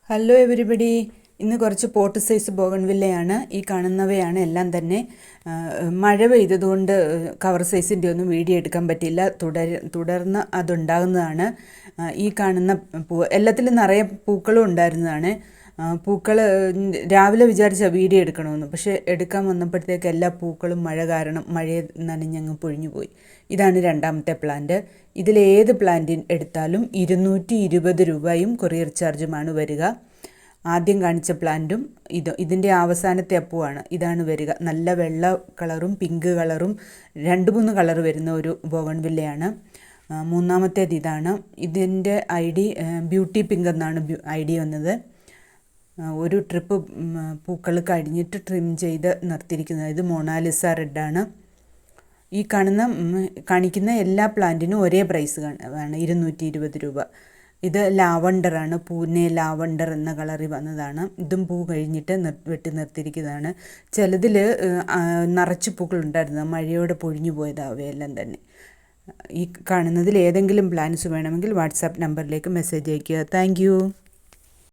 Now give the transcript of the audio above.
Hello everybody. ഇന്ന് കുറച്ച് pot size ബോഗൺവില്ലയാണ്. ഈ കാണുന്നവയാണ് എല്ലാം തന്നെ. മഴ പെയ്തതുകൊണ്ട് കവർ സൈസിൻ്റെ ഒന്നും വീഡിയോ എടുക്കാൻ പറ്റില്ല. തുടർന്ന് അതുണ്ടാകുന്നതാണ്. ഈ കാണുന്ന എല്ലാത്തിലും നിറയെ പൂക്കളും ഉണ്ടായിരുന്നതാണ്. പൂക്കൾ രാവിലെ വിചാരിച്ച വീഡിയോ എടുക്കണമെന്ന്, പക്ഷേ എടുക്കാൻ വന്നപ്പോഴത്തേക്ക് എല്ലാ പൂക്കളും മഴ കാരണം മഴയെ നനഞ്ഞങ്ങ് പൊഴിഞ്ഞു പോയി. ഇതാണ് രണ്ടാമത്തെ പ്ലാന്റ്. ഇതിലേത് പ്ലാന്റ് എടുത്താലും 220 രൂപയും കൊറിയർ ചാർജുമാണ് വരിക. ആദ്യം കാണിച്ച പ്ലാന്റും ഇതിൻ്റെ അവസാനത്തെ അപ്പുവാണ്. ഇതാണ് വരിക. നല്ല വെള്ള കളറും പിങ്ക് കളറും 2-3 കളർ വരുന്ന ഒരു ബോഗൺവില്ലയാണ്. മൂന്നാമത്തേത് ഇതാണ്. ഇതിൻ്റെ ID ബ്യൂട്ടി പിങ്ക് എന്നാണ് ID വന്നത്. ഒരു ട്രിപ്പ് പൂക്കൾ കഴിഞ്ഞിട്ട് ട്രിം ചെയ്ത് നിർത്തിയിരിക്കുന്നത്. ഇത് മൊണാലിസ റെഡാണ്. ഈ കാണിക്കുന്ന എല്ലാ പ്ലാന്റിനും ഒരേ പ്രൈസ് ആണ്, 220 രൂപ. ഇത് ലാവണ്ടറാണ്. പൂനെ ലാവണ്ടർ എന്ന കളറിൽ വന്നതാണ്. ഇതും പൂ കഴിഞ്ഞിട്ട് വെട്ടി നിർത്തിയിരിക്കുന്നതാണ്. ചിലതിൽ നിറച്ച് പൂക്കളുണ്ടായിരുന്നു, മഴയോടെ പൊഴിഞ്ഞു പോയതാണ് അവയെല്ലാം തന്നെ. ഈ കാണുന്നതിൽ ഏതെങ്കിലും പ്ലാന്റ്സ് വേണമെങ്കിൽ വാട്സാപ്പ് നമ്പറിലേക്ക് മെസ്സേജ് അയയ്ക്കുക. താങ്ക്